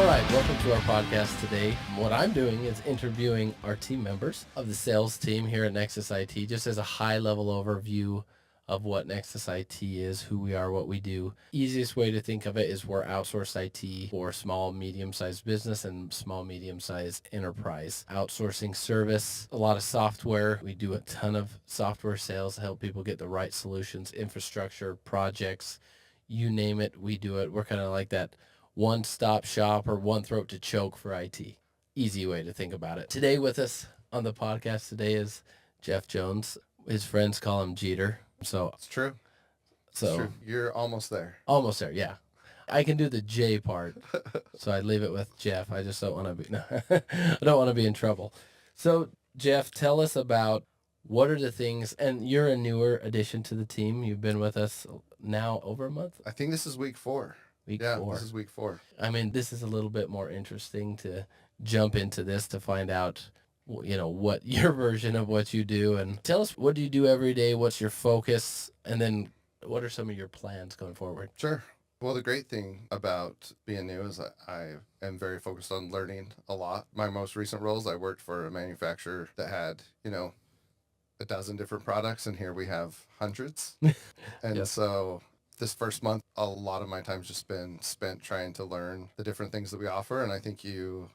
All right, welcome to our podcast today. What I'm doing is interviewing our team members of the sales team here at Nexus IT, just as a high-level overview of what Nexus IT is, who we are, what we do. Easiest way to think of it is we're outsourced IT for small, medium-sized business and small, medium-sized enterprise. Outsourcing service, a lot of software. We do a ton of software sales to help people get the right solutions, infrastructure, projects, you name it, we do it. We're kind of like that one-stop shop or one throat to choke for IT. Easy way to think about it. Today with us on the podcast today is Jeff Jones. His friends call him Jeter. So It's true. So it's true. You're almost there. Almost there, yeah. I can do the J part, so I leave it with Jeff. I just don't want to be. No, I don't want to be in trouble. So Jeff, tell us about what are the things, and you're a newer addition to the team. You've been with us now over a month. I think this is week 4. Week yeah, 4. This is week 4. I mean, this is a little bit more interesting to jump into this to find out, what your version of what you do. And tell us, what do you do every day? What's your focus? And then what are some of your plans going forward? Sure. Well, the great thing about being new is that I am very focused on learning a lot. My most recent roles, I worked for a manufacturer that had, a dozen different products, and here we have hundreds. And Yes. So this first month, a lot of my time's just been spent trying to learn the different things that we offer. And I think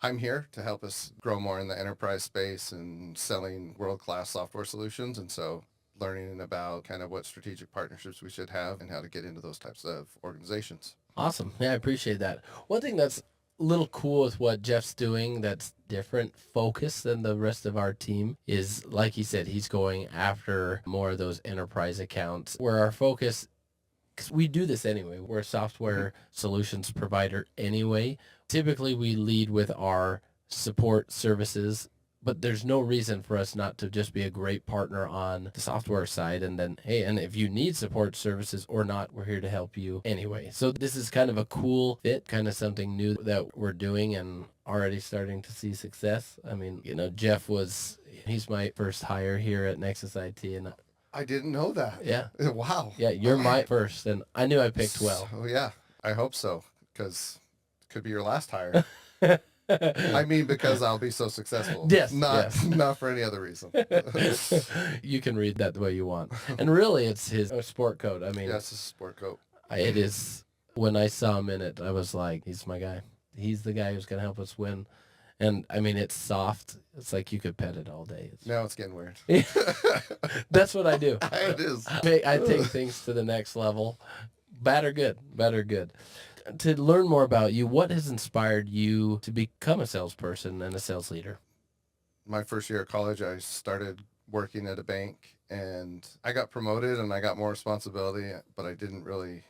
I'm here to help us grow more in the enterprise space and selling world-class software solutions. And so learning about kind of what strategic partnerships we should have and how to get into those types of organizations. Awesome. Yeah, I appreciate that. One thing that's a little cool with what Jeff's doing that's different focus than the rest of our team is, like he said, he's going after more of those enterprise accounts where our focus, because we do this anyway. We're a software solutions provider anyway. Typically, we lead with our support services, but there's no reason for us not to just be a great partner on the software side. And then, hey, and if you need support services or not, we're here to help you anyway. So this is kind of a cool fit, kind of something new that we're doing and already starting to see success. I mean, Jeff he's my first hire here at Nexus IT, and I didn't know that. Yeah. Wow. Yeah, you're my first, and I knew I picked well. Oh, yeah. I hope so, because it could be your last hire. I mean, because I'll be so successful. Yes. Not for any other reason. You can read that the way you want. And really, it's his sport coat. I mean, yes, it's a sport coat. It is. When I saw him in it, I was like, he's my guy. He's the guy who's going to help us win. And I mean, it's soft. It's like you could pet it all day. Now it's getting weird. That's what I do. It is. I take things to the next level. Bad or good. To learn more about you, what has inspired you to become a salesperson and a sales leader? My first year of college, I started working at a bank, and I got promoted and I got more responsibility, but I didn't really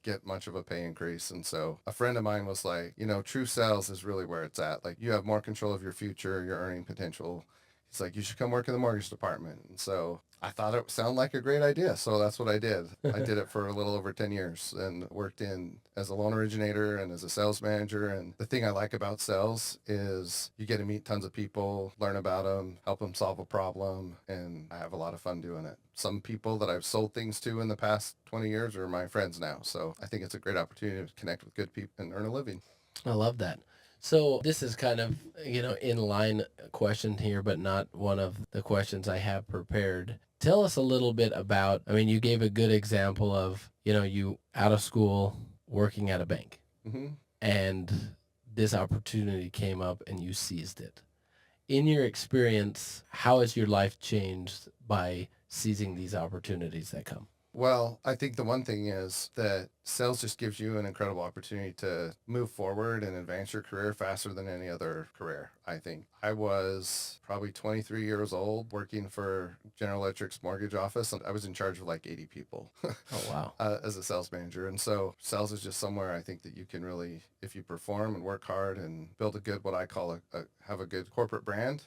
get much of a pay increase. And so a friend of mine was like, true sales is really where it's at. Like, you have more control of your future, your earning potential. He's like, you should come work in the mortgage department. And so I thought it sounded like a great idea. So that's what I did. I did it for a little over 10 years and worked in as a loan originator and as a sales manager. And the thing I like about sales is you get to meet tons of people, learn about them, help them solve a problem. And I have a lot of fun doing it. Some people that I've sold things to in the past 20 years are my friends now. So I think it's a great opportunity to connect with good people and earn a living. I love that. So this is kind of, in line question here, but not one of the questions I have prepared. Tell us a little bit about, you gave a good example of, you out of school working at a bank. Mm-hmm. And this opportunity came up and you seized it. In your experience, how has your life changed by seizing these opportunities that come? Well, I think the one thing is that sales just gives you an incredible opportunity to move forward and advance your career faster than any other career, I think. I was probably 23 years old working for General Electric's mortgage office, and I was in charge of like 80 people. Oh, wow. As a sales manager. And so sales is just somewhere I think that you can really, if you perform and work hard and build a good, what I call have a good corporate brand,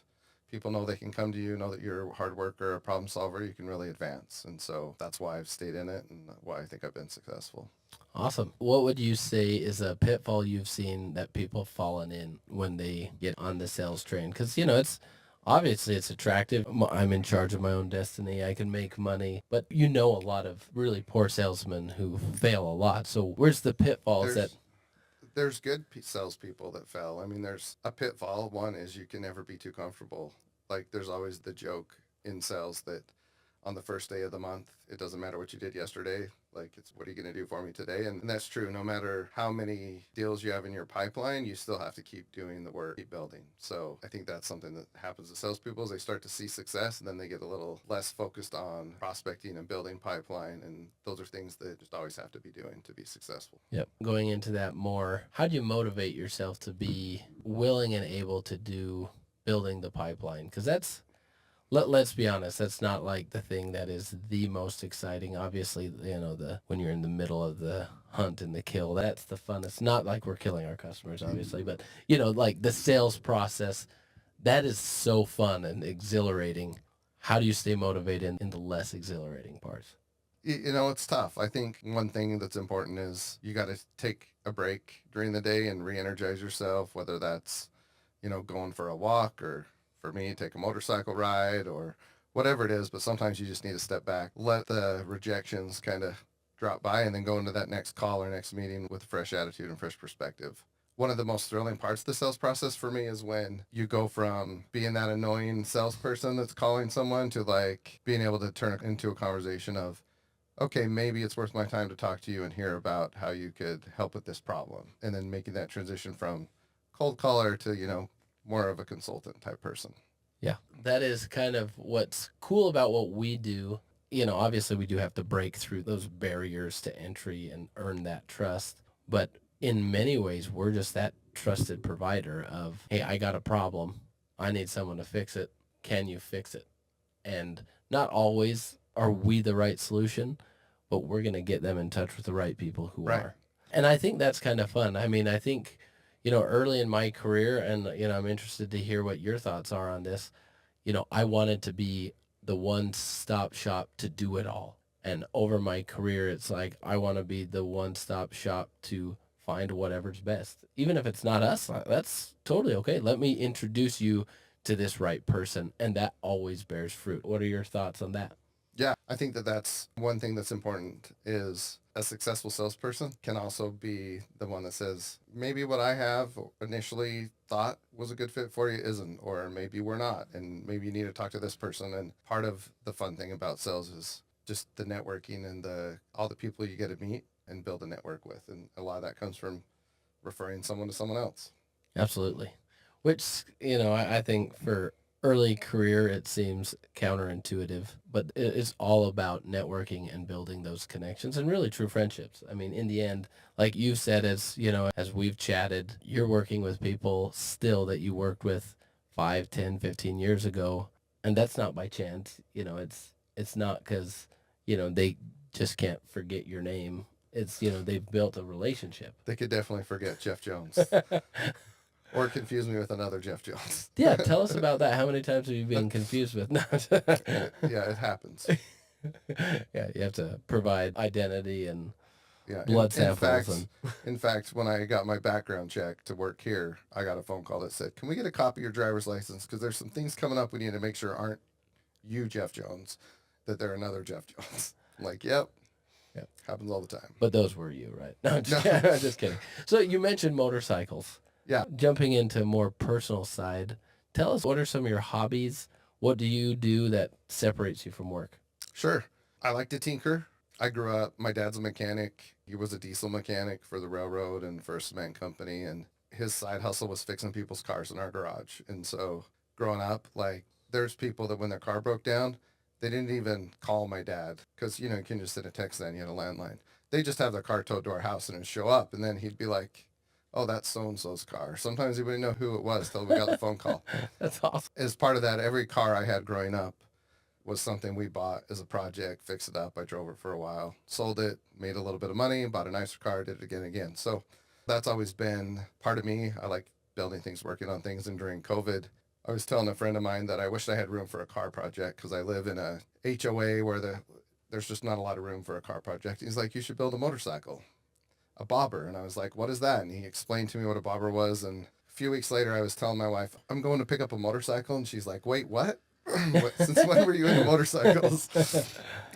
people know they can come to you, know that you're a hard worker, a problem solver, you can really advance. And so that's why I've stayed in it and why I think I've been successful. Awesome. What would you say is a pitfall you've seen that people have fallen in when they get on the sales train? Because, it's obviously it's attractive. I'm in charge of my own destiny. I can make money. But a lot of really poor salesmen who fail a lot. So where's the pitfalls There's good salespeople that fail. I mean, there's a pitfall. One is you can never be too comfortable. Like, there's always the joke in sales that on the first day of the month, it doesn't matter what you did yesterday. Like, it's what are you going to do for me today? And that's true. No matter how many deals you have in your pipeline, you still have to keep doing the work, keep building. So I think that's something that happens to salespeople is they start to see success and then they get a little less focused on prospecting and building pipeline. And those are things that just always have to be doing to be successful. Yep. Going into that more, how do you motivate yourself to be willing and able to do building the pipeline? Because let's be honest, that's not like the thing that is the most exciting. Obviously, the when you're in the middle of the hunt and the kill, that's the funnest. Not like we're killing our customers, obviously, but like the sales process, that is so fun and exhilarating. How do you stay motivated in the less exhilarating parts? It's tough. I think one thing that's important is you got to take a break during the day and re-energize yourself, whether that's, going for a walk or for me, take a motorcycle ride or whatever it is. But sometimes you just need to step back, let the rejections kind of drop by and then go into that next call or next meeting with a fresh attitude and fresh perspective. One of the most thrilling parts of the sales process for me is when you go from being that annoying salesperson that's calling someone to like being able to turn it into a conversation of, okay, maybe it's worth my time to talk to you and hear about how you could help with this problem. And then making that transition from cold caller to, more of a consultant type person. Yeah, that is kind of what's cool about what we do. Obviously we do have to break through those barriers to entry and earn that trust. But in many ways, we're just that trusted provider of, hey, I got a problem. I need someone to fix it. Can you fix it? And not always are we the right solution, but we're going to get them in touch with the right people who Right. are. And I think that's kind of fun. I mean, I think, early in my career, and, I'm interested to hear what your thoughts are on this. I wanted to be the one-stop shop to do it all. And over my career, it's like, I want to be the one-stop shop to find whatever's best. Even if it's not us, that's totally okay. Let me introduce you to this right person. And that always bears fruit. What are your thoughts on that? Yeah, I think that that's one thing that's important is a successful salesperson can also be the one that says, maybe what I have initially thought was a good fit for you isn't, or maybe we're not. And maybe you need to talk to this person. And part of the fun thing about sales is just the networking and all the people you get to meet and build a network with. And a lot of that comes from referring someone to someone else. Absolutely. Which, I think for early career, it seems counterintuitive, but it's all about networking and building those connections and really true friendships. I mean, in the end, like you said, as we've chatted, you're working with people still that you worked with 5, 10, 15 years ago. And that's not by chance. It's not because, they just can't forget your name. It's, they've built a relationship. They could definitely forget Jeff Jones or confuse me with another Jeff Jones. Yeah, tell us about that. How many times have you been confused with? No. Yeah, it happens. Yeah, you have to provide identity and Yeah. blood samples. In fact, when I got my background check to work here, I got a phone call that said, "Can we get a copy of your driver's license? Because there's some things coming up we need to make sure aren't you, Jeff Jones, that they're another Jeff Jones." I'm like, yep. Yep. Happens all the time. But those were you, right? No, No. just kidding. So you mentioned motorcycles. Yeah. Jumping into a more personal side, tell us, what are some of your hobbies? What do you do that separates you from work? Sure. I like to tinker. I grew up, my dad's a mechanic. He was a diesel mechanic for the railroad and for a cement company. And his side hustle was fixing people's cars in our garage. And so growing up, like, there's people that when their car broke down, they didn't even call my dad because, you can just send a text then, you had a landline. They just have their car towed to our house and it'd show up. And then he'd be like, oh, that's so-and-so's car. Sometimes he wouldn't know who it was till we got the phone call. That's awesome. As part of that, every car I had growing up was something we bought as a project, fixed it up. I drove it for a while, sold it, made a little bit of money, bought a nicer car, did it again and again. So that's always been part of me. I like building things, working on things. And during COVID, I was telling a friend of mine that I wished I had room for a car project because I live in a HOA where there's just not a lot of room for a car project. He's like, you should build a motorcycle, a bobber. And I was like, what is that? And he explained to me what a bobber was. And a few weeks later, I was telling my wife, I'm going to pick up a motorcycle. And she's like, wait, what? Since when were you into motorcycles?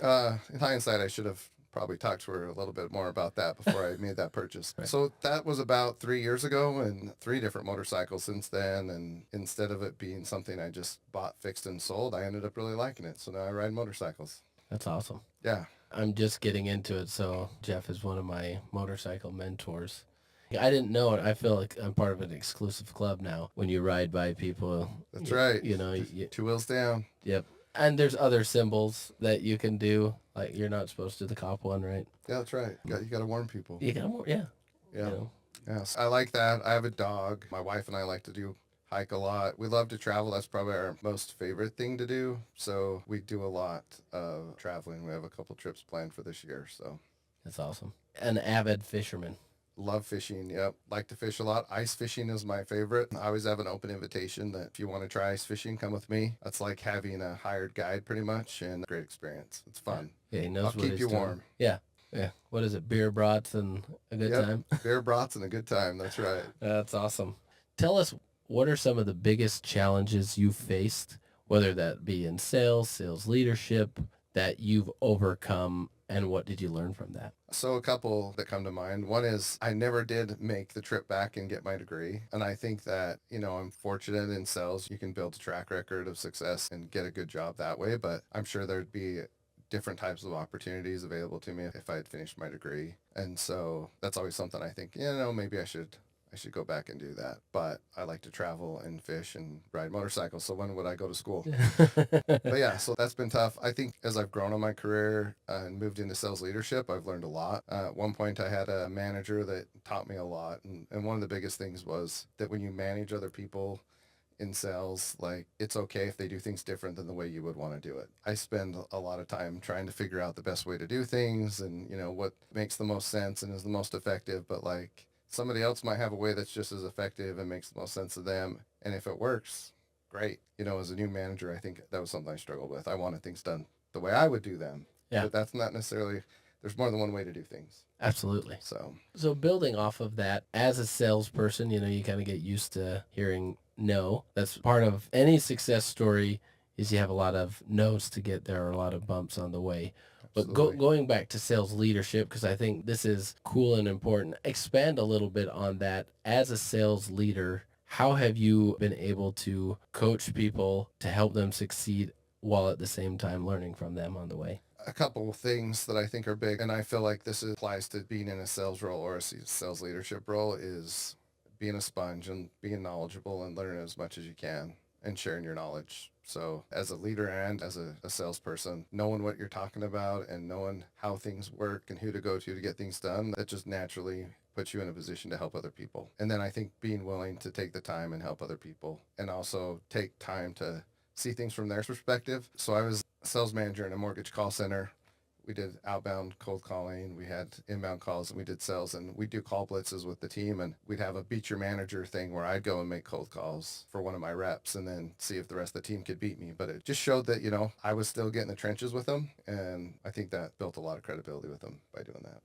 In hindsight, I should have probably talk to her a little bit more about that before I made that purchase. Right. So that was about 3 years ago, and 3 different motorcycles since then. And instead of it being something I just bought, fixed, and sold, I ended up really liking it. So now I ride motorcycles. That's awesome. Yeah, I'm just getting into it, so Jeff is one of my motorcycle mentors. I didn't know it. I feel like I'm part of an exclusive club now. When you ride by people, that's right. you know, Just 2 wheels down. yep. And there's other symbols that you can do. Like you're not supposed to do the cop one, right? Yeah, that's right. You got to warn people. You got more, yeah. Yeah. You know, Yes, I like that. I have a dog. My wife and I like to do hike a lot. We love to travel. That's probably our most favorite thing to do. So we do a lot of traveling. We have a couple trips planned for this year. So that's awesome. An avid fisherman. love fishing. Yep. Like to fish a lot. Ice fishing is my favorite. I always have an open invitation that if you want to try ice fishing, come with me. That's like having a hired guide pretty much, and a great experience. It's fun. Yeah, he knows I'll what keep he's you doing. warm. Yeah. Yeah. What is it? Beer brats and a good Yep. time? Beer brats and a good time. That's right. That's awesome. Tell us, what are some of the biggest challenges you faced, whether that be in sales, sales leadership, that you've overcome, and what did you learn from that? So a couple that come to mind. One is I never did make the trip back and get my degree. And I think that, I'm fortunate in sales. You can build a track record of success and get a good job that way. But I'm sure there'd be different types of opportunities available to me if I had finished my degree. And so that's always something I think, maybe I should go back and do that. But I like to travel and fish and ride motorcycles. So when would I go to school? But yeah, so that's been tough. I think as I've grown in my career and moved into sales leadership, I've learned a lot. At one point, I had a manager that taught me a lot. And one of the biggest things was that when you manage other people in sales, like it's okay if they do things different than the way you would want to do it. I spend a lot of time trying to figure out the best way to do things and, what makes the most sense and is the most effective. But like somebody else might have a way that's just as effective and makes the most sense to them. And if it works, great. As a new manager, I think that was something I struggled with. I wanted things done the way I would do them. Yeah. But that's not necessarily, there's more than one way to do things. Absolutely. So building off of that, as a salesperson, you kind of get used to hearing no. That's part of any success story, is you have a lot of no's to get there, or a lot of bumps on the way. But going back to sales leadership, because I think this is cool and important, expand a little bit on that. As a sales leader, how have you been able to coach people to help them succeed while at the same time learning from them on the way? a couple of things that I think are big, and I feel like this applies to being in a sales role or a sales leadership role, is being a sponge and being knowledgeable and learning as much as you can and sharing your knowledge. So as a leader and as a salesperson, knowing what you're talking about and knowing how things work and who to go to get things done, that just naturally puts you in a position to help other people. And then I think being willing to take the time and help other people, and also take time to see things from their perspective. So I was a sales manager in a mortgage call center. We did outbound cold calling, we had inbound calls, and we did sales, and we do call blitzes with the team, and we'd have a beat your manager thing where I'd go and make cold calls for one of my reps and then see if the rest of the team could beat me. But it just showed that, I was still getting the trenches with them, and I think that built a lot of credibility with them by doing that.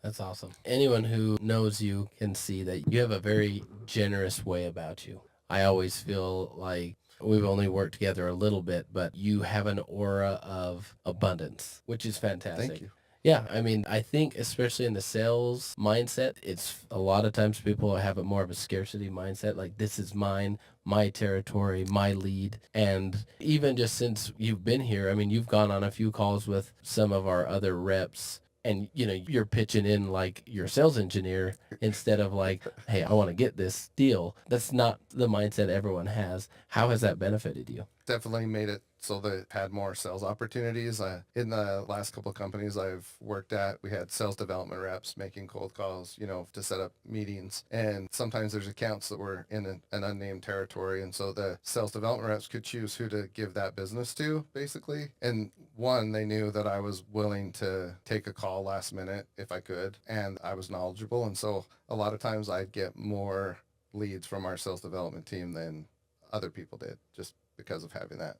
That's awesome. Anyone who knows you can see that you have a very generous way about you. I always feel like we've only worked together a little bit, but you have an aura of abundance, which is fantastic. Thank you. Yeah, I mean, I think especially in the sales mindset, it's a lot of times people have a more of a scarcity mindset, like this is mine, my territory, my lead. And even just since you've been here, I mean, you've gone on a few calls with some of our other reps, and you're pitching in like you're a sales engineer instead of like, hey, I want to get this deal. That's not the mindset everyone has. How has that benefited you? Definitely made it so that had more sales opportunities. In the last couple of companies I've worked at, we had sales development reps making cold calls, to set up meetings. And sometimes there's accounts that were in an unnamed territory. And so the sales development reps could choose who to give that business to, basically. And one, they knew that I was willing to take a call last minute if I could, and I was knowledgeable. And so a lot of times I'd get more leads from our sales development team than other people did, just because of having that.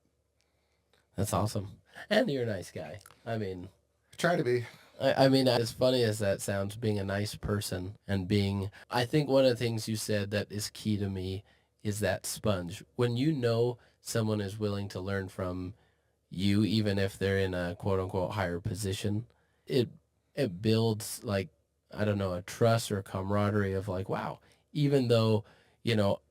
That's awesome. And you're a nice guy. I mean, Try to be. I mean, as funny as that sounds, being a nice person and I think one of the things you said that is key to me is that sponge. When someone is willing to learn from you, even if they're in a quote unquote higher position, it it builds like, I don't know, a trust or a camaraderie of like, wow, even though,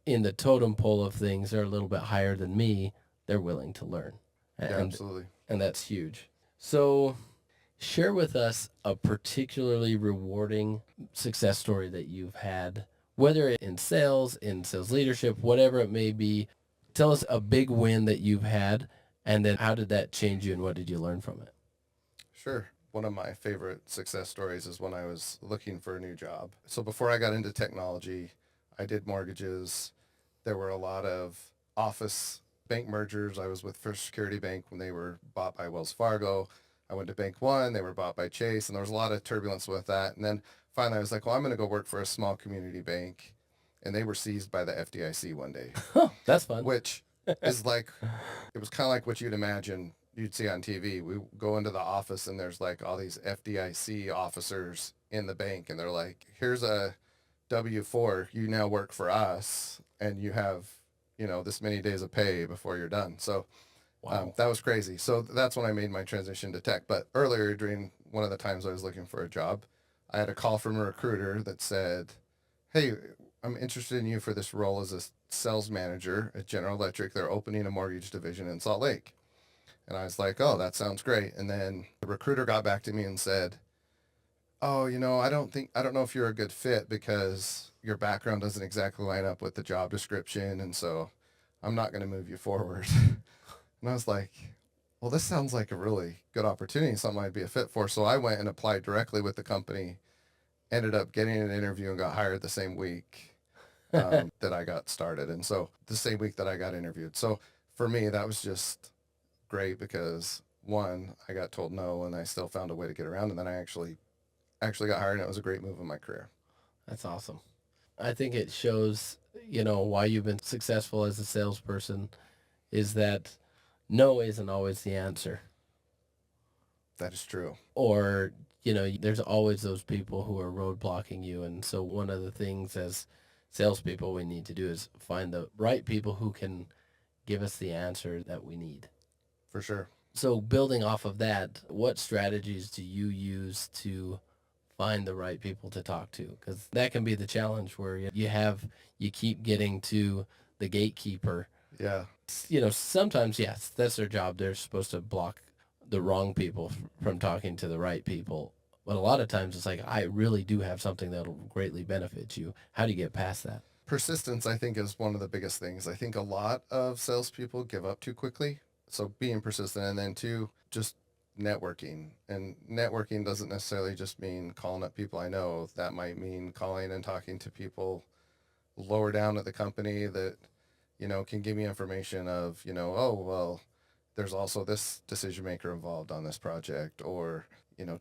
in the totem pole of things, they're a little bit higher than me, they're willing to learn. Yeah, And absolutely. and that's huge. So share with us a particularly rewarding success story that you've had, whether in sales leadership, whatever it may be. Tell us a big win that you've had, and then how did that change you and what did you learn from it? Sure. One of my favorite success stories is when I was looking for a new job. So before I got into technology, I did mortgages. There were a lot of office bank mergers. I was with First Security Bank when they were bought by Wells Fargo. I went to Bank One, they were bought by Chase, and there was a lot of turbulence with that. And then finally I was like, well, I'm going to go work for a small community bank. And they were seized by the FDIC one day, Oh, that's fun. which is like, it was kind of like what you'd imagine you'd see on TV. We go into the office and there's like all these FDIC officers in the bank, and they're like, here's a W-4, you now work for us, and you have, this many days of pay before you're done. So Wow. that was crazy. So that's when I made my transition to tech. But earlier, during one of the times I was looking for a job, I had a call from a recruiter that said, hey, I'm interested in you for this role as a sales manager at General Electric. They're opening a mortgage division in Salt Lake. And I was like, oh, that sounds great. And then the recruiter got back to me and said, oh, I don't know if you're a good fit because your background doesn't exactly line up with the job description. And so I'm not going to move you forward. And I was like, well, this sounds like a really good opportunity, something I'd be a fit for. So I went and applied directly with the company, ended up getting an interview and got hired the same week that I got started. And so the same week that I got interviewed. So for me, that was just great because one, I got told no and I still found a way to get around. And then I actually got hired, and it was a great move in my career. That's awesome. I think it shows, why you've been successful as a salesperson is that no isn't always the answer. That is true. Or, there's always those people who are roadblocking you. And so one of the things as salespeople we need to do is find the right people who can give us the answer that we need. For sure. So building off of that, what strategies do you use to find the right people to talk to? Because that can be the challenge where you keep getting to the gatekeeper. Yeah. Sometimes, yes, that's their job. They're supposed to block the wrong people from talking to the right people. But a lot of times it's like, I really do have something that'll greatly benefit you. How do you get past that? Persistence, I think, is one of the biggest things. I think a lot of salespeople give up too quickly. So being persistent, and then two, just networking. And networking doesn't necessarily just mean calling up people I know. That might mean calling and talking to people lower down at the company that, can give me information of, oh, well, there's also this decision maker involved on this project. Or,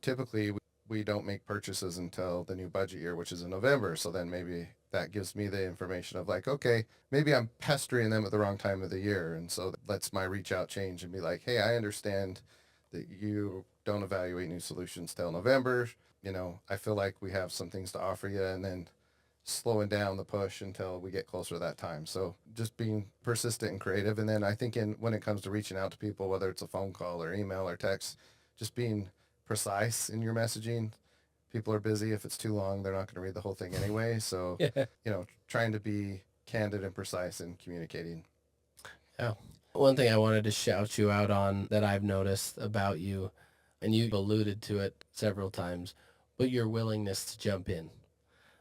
typically we don't make purchases until the new budget year, which is in November. So then maybe that gives me the information of like, okay, maybe I'm pestering them at the wrong time of the year. And so that lets my reach out change and be like, hey, I understand that you don't evaluate new solutions till November. I feel like we have some things to offer you, and then slowing down the push until we get closer to that time. So just being persistent and creative. And then I think when it comes to reaching out to people, whether it's a phone call or email or text, just being precise in your messaging. People are busy. If it's too long, they're not going to read the whole thing anyway. So, Yeah. trying to be candid and precise in communicating. Yeah. One thing I wanted to shout you out on that I've noticed about you, and you've alluded to it several times, but your willingness to jump in.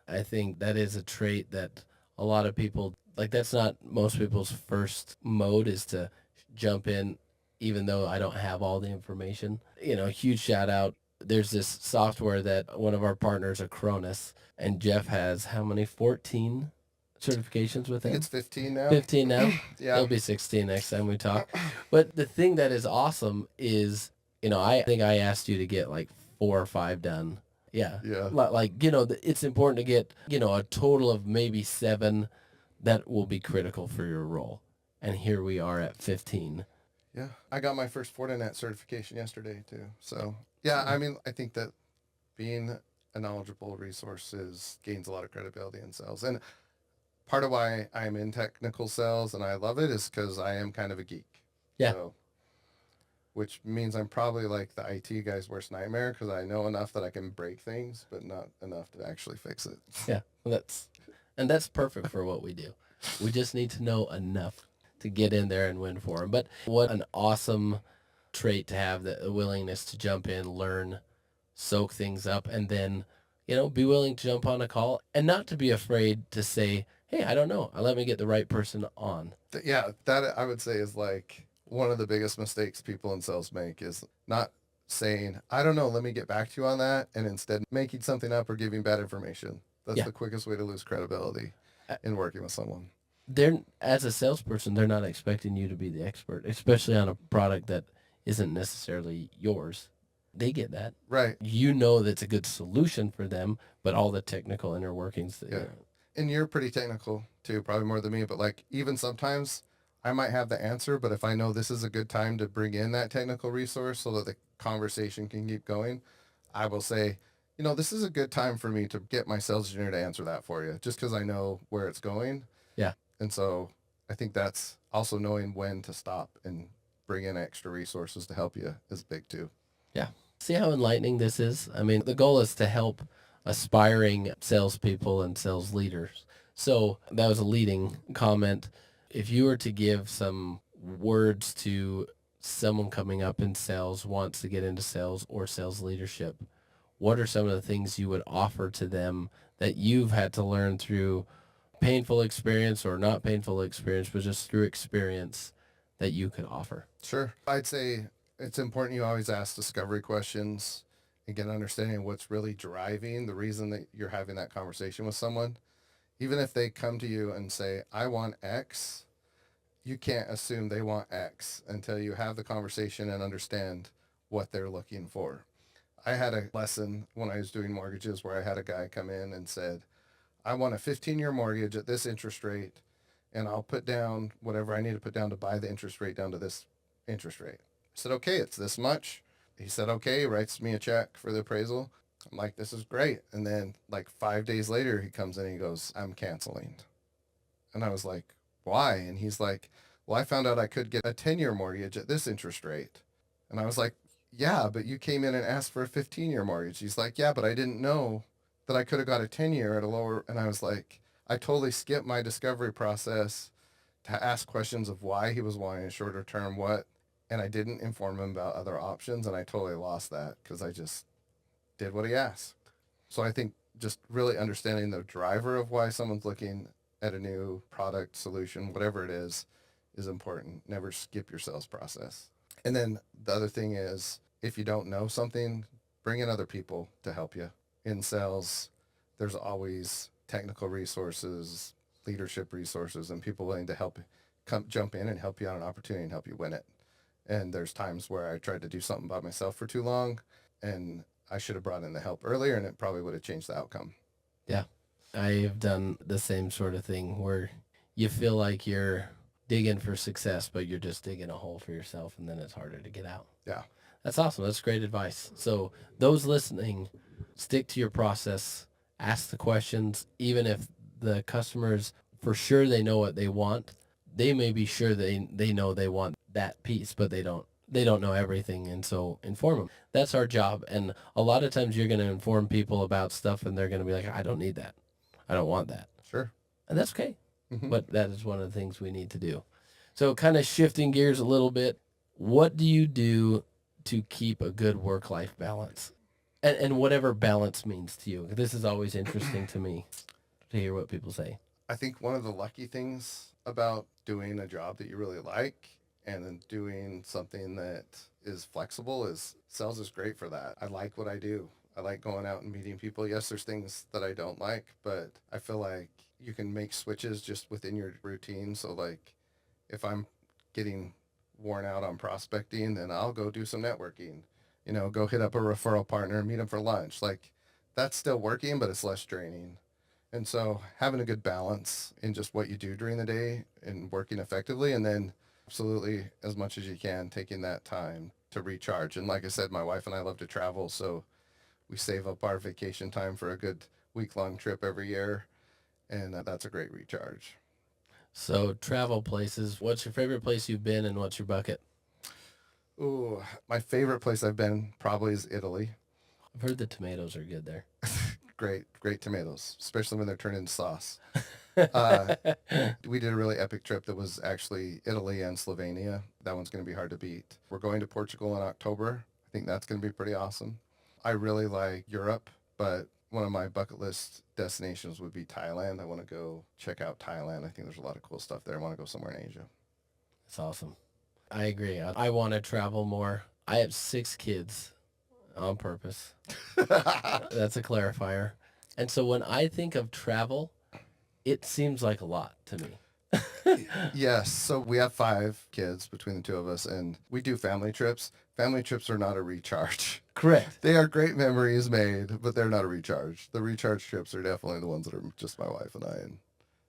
I think that is a trait that a lot of people, like, that's not most people's first mode is to jump in, even though I don't have all the information. Huge shout out. There's this software that one of our partners, Acronis, and Jeff has how many? 14 certifications I with think him? it's 15 now. 15 now? Yeah. It'll be 16 next time we talk. But the thing that is awesome is, I think I asked you to get like 4 or 5 done. Yeah. Yeah. Like, it's important to get, a total of maybe 7 that will be critical for your role. And here we are at 15. Yeah. I got my first Fortinet certification yesterday too. So yeah, I mean, I think that being a knowledgeable resource gains a lot of credibility in sales. And part of why I'm in technical sales and I love it is because I am kind of a geek. Yeah. So which means I'm probably like the IT guy's worst nightmare because I know enough that I can break things, but not enough to actually fix it. Yeah, well, that's perfect for what we do. We just need to know enough to get in there and win for them. But what an awesome trait to have, the willingness to jump in, learn, soak things up, and then, be willing to jump on a call and not to be afraid to say, hey, I don't know. Let me get the right person on. Yeah, that I would say is like one of the biggest mistakes people in sales make is not saying, I don't know, let me get back to you on that, and instead making something up or giving bad information. That's Yeah. the quickest way to lose credibility in working with someone. They're, as a salesperson, they're not expecting you to be the expert, especially on a product that isn't necessarily yours. They get that. Right. You know that's a good solution for them, but all the technical inner workings. Yeah. And you're pretty technical too, probably more than me, but like even sometimes I might have the answer, but if I know this is a good time to bring in that technical resource so that the conversation can keep going, I will say, this is a good time for me to get my sales engineer to answer that for you, just because I know where it's going. Yeah. And so I think that's also knowing when to stop and bring in extra resources to help you is big too. Yeah. See how enlightening this is? I mean, the goal is to help aspiring salespeople and sales leaders. So that was a leading comment. If you were to give some words to someone coming up in sales, wants to get into sales or sales leadership, what are some of the things you would offer to them that you've had to learn through painful experience or not painful experience, but just through experience that you could offer? Sure. I'd say it's important you always ask discovery questions and get an understanding of what's really driving the reason that you're having that conversation with someone. Even if they come to you and say, I want X, you can't assume they want X until you have the conversation and understand what they're looking for. I had a lesson when I was doing mortgages where I had a guy come in and said, I want a 15-year mortgage at this interest rate, and I'll put down whatever I need to put down to buy the interest rate down to this interest rate. I said, okay, it's this much. He said, okay, he writes me a check for the appraisal. I'm like, this is great. And then like 5 days later, he comes in and he goes, I'm canceling. And I was like, why? And he's like, well, I found out I could get a 10-year mortgage at this interest rate. And I was like, yeah, but you came in and asked for a 15-year mortgage. He's like, yeah, but I didn't know that I could have got a 10-year at a lower. And I was like, I totally skipped my discovery process to ask questions of why he was wanting a shorter term, what, and I didn't inform him about other options. And I totally lost that because I just did what he asked. So I think just really understanding the driver of why someone's looking at a new product, solution, whatever it is important. Never skip your sales process. And then the other thing is, if you don't know something, bring in other people to help you. In sales, there's always technical resources, leadership resources, and people willing to help jump in and help you on an opportunity and help you win it. And there's times where I tried to do something by myself for too long, and I should have brought in the help earlier, and it probably would have changed the outcome. Yeah. I've done the same sort of thing where you feel like you're digging for success, but you're just digging a hole for yourself, and then it's harder to get out. Yeah. That's awesome. That's great advice. So those listening, stick to your process, ask the questions, even if the customers, for sure they know what they want. They may be sure they know they want that piece, but they don't know everything, and so inform them. That's our job. And a lot of times you're going to inform people about stuff and they're going to be like, I don't need that. I don't want that. Sure. And that's okay. Mm-hmm. But that is one of the things we need to do. So kind of shifting gears a little bit, what do you do to keep a good work-life balance? And whatever balance means to you. This is always interesting to me to hear what people say. I think one of the lucky things about doing a job that you really like and then doing something that is flexible is sales is great for that. I like what I do. I like going out and meeting people. Yes, there's things that I don't like, but I feel like you can make switches just within your routine. So like if I'm getting worn out on prospecting, then I'll go do some networking, go hit up a referral partner, meet them for lunch. Like that's still working, but it's less draining. And so having a good balance in just what you do during the day and working effectively, and then absolutely as much as you can, taking that time to recharge. And like I said, my wife and I love to travel. So we save up our vacation time for a good week-long trip every year. And that's a great recharge. So travel places, what's your favorite place you've been and what's your bucket? Ooh, my favorite place I've been probably is Italy. I've heard the tomatoes are good there. Great tomatoes, especially when they're turned into sauce. Uh, we did a really epic trip that was actually Italy and Slovenia. That one's going to be hard to beat. We're going to Portugal in October. I think that's going to be pretty awesome. I really like Europe, but one of my bucket list destinations would be Thailand. I want to go check out Thailand. I think there's a lot of cool stuff there. I want to go somewhere in Asia. It's awesome. I agree. I want to travel more. I have 6 kids on purpose. That's a clarifier. And so when I think of travel, it seems like a lot to me. Yes. So we have 5 kids between the two of us, and we do family trips. Family trips are not a recharge. Correct. They are great memories made, but they're not a recharge. The recharge trips are definitely the ones that are just my wife and I and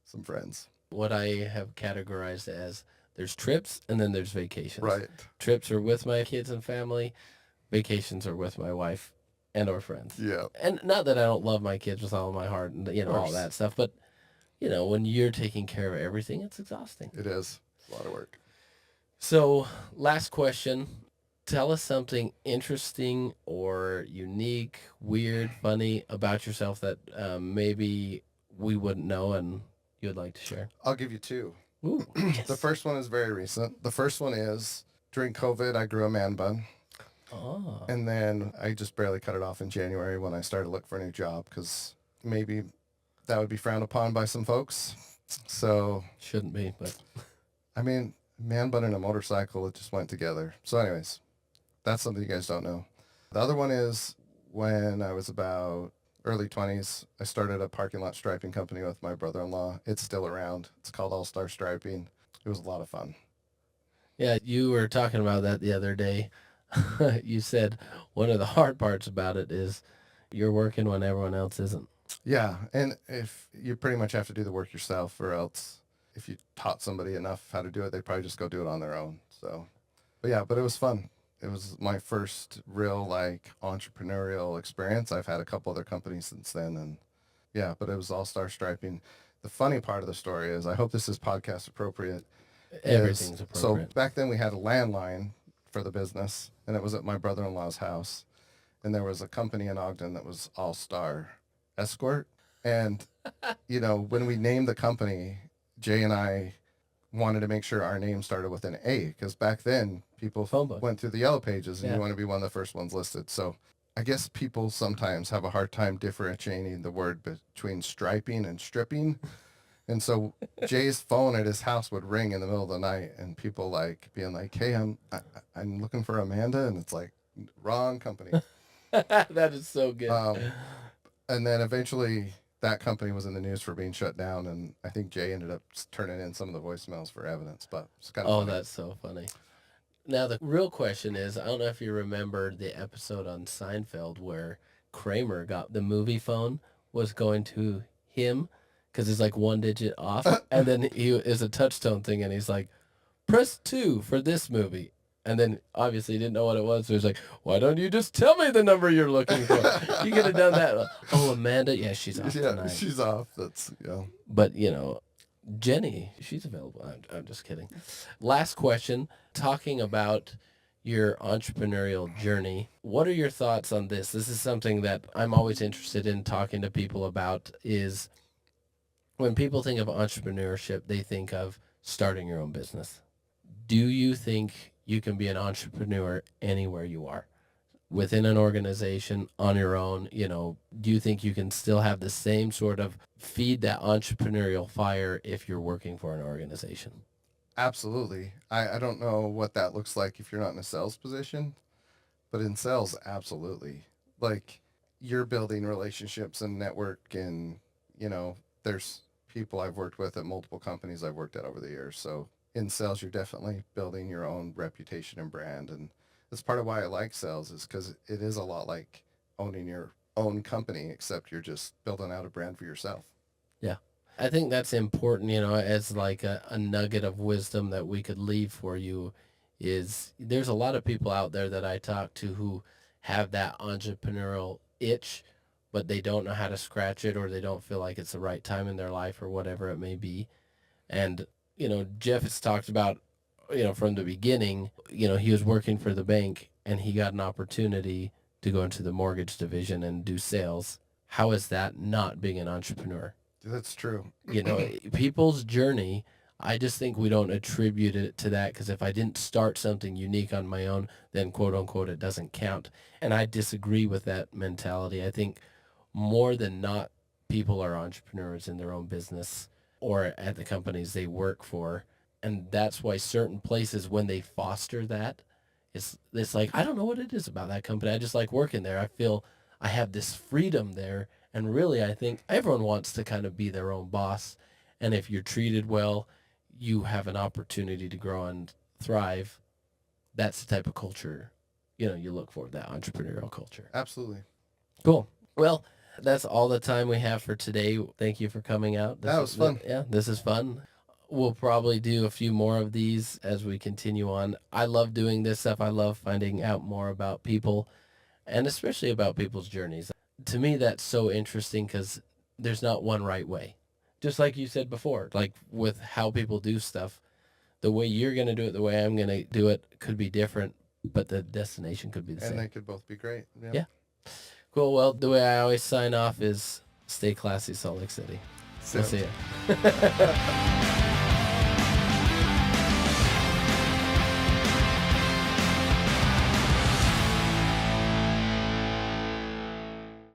some friends. What I have categorized as there's trips and then there's vacations. Right. Trips are with my kids and family. Vacations are with my wife and our friends. Yeah. And not that I don't love my kids with all my heart and all that stuff, but when you're taking care of everything, it's exhausting. It is. It's a lot of work. So, last question. Tell us something interesting or unique, weird, funny about yourself that maybe we wouldn't know and you'd like to share. I'll give you 2. Ooh, yes. The first one is very recent. The first one is during COVID, I grew a man bun. Oh. And then I just barely cut it off in January when I started to look for a new job because maybe that would be frowned upon by some folks. So, Shouldn't be, but I mean, man bun and a motorcycle, it just went together. So, anyways, that's something you guys don't know. The other one is when I was about early 20s, I started a parking lot striping company with my brother-in-law. It's still around. It's called All Star Striping. It was a lot of fun. yeah, you were talking about that the other day. You said one of the hard parts about it is you're working when everyone else isn't. Yeah, and if you pretty much have to do the work yourself, or else if you taught somebody enough how to do it, they'd probably just go do it on their own. So, but yeah, but it was fun. It was my first real like entrepreneurial experience. I've had a couple other companies since then, and yeah, but it was All Star Striping. The funny part of the story is, I hope this is podcast appropriate. Everything's So appropriate. back then we had a landline for the business, and it was at my brother-in-law's house, and there was a company in Ogden that was All Star Escort, and when we named the company, Jay and I wanted to make sure our name started with an A, because back then people Phone book. went through the yellow pages and Yeah. you want to be one of the first ones listed. So I guess people sometimes have a hard time differentiating the word between striping and stripping. And so Jay's phone at his house would ring in the middle of the night, and people like being like, "Hey, I'm looking for Amanda," and it's like, wrong company. That is so good. And then eventually that company was in the news for being shut down, and I think Jay ended up turning in some of the voicemails for evidence, but it's kind of Oh, funny. that's so funny. Now, the real question is, I don't know if you remember the episode on Seinfeld where Kramer got the movie phone was going to him because it's like 1 digit off. And then he is a touch tone thing. And he's like, press 2 for this movie. And then obviously he didn't know what it was. So he's like, why don't you just tell me the number you're looking for? You could have done that. Oh, Amanda. Yeah, she's off Yeah, tonight. she's off. That's, But, Jenny, she's available. I'm just kidding. Last question, talking about your entrepreneurial journey. What are your thoughts on this? This is something that I'm always interested in talking to people about is when people think of entrepreneurship, they think of starting your own business. Do you think you can be an entrepreneur anywhere you are? Within an organization, on your own, do you think you can still have the same sort of feed that entrepreneurial fire if you're working for an organization? absolutely. I don't know what that looks like if you're not in a sales position, but in sales, absolutely. Like, you're building relationships and network, and, there's people I've worked with at multiple companies I've worked at over the years. So in sales, you're definitely building your own reputation and brand. And that's part of why I like sales, is because it is a lot like owning your own company, except you're just building out a brand for yourself. Yeah. I think that's important, as like a nugget of wisdom that we could leave for you is there's a lot of people out there that I talk to who have that entrepreneurial itch, but they don't know how to scratch it or they don't feel like it's the right time in their life or whatever it may be. And, Jeff has talked about from the beginning, he was working for the bank and he got an opportunity to go into the mortgage division and do sales. How is that not being an entrepreneur? That's true. People's journey, I just think we don't attribute it to that, because if I didn't start something unique on my own, then quote unquote, it doesn't count. And I disagree with that mentality. I think more than not, people are entrepreneurs in their own business or at the companies they work for. And that's why certain places, when they foster that, it's like, I don't know what it is about that company. I just like working there. I feel I have this freedom there. And really, I think everyone wants to kind of be their own boss. And if you're treated well, you have an opportunity to grow and thrive. That's the type of culture, you look for, that entrepreneurial culture. Absolutely. Cool. Well, that's all the time we have for today. Thank you for coming out. That was fun. Yeah, this is fun. We'll probably do a few more of these as we continue on. I love doing this stuff. I love finding out more about people, and especially about people's journeys. To me, that's so interesting because there's not one right way. Just like you said before, like with how people do stuff, the way you're going to do it, the way I'm going to do it could be different, but the destination could be the And same. they could both be great. Yeah. Cool. Well, the way I always sign off is stay classy, Salt Lake City. So. We'll see you.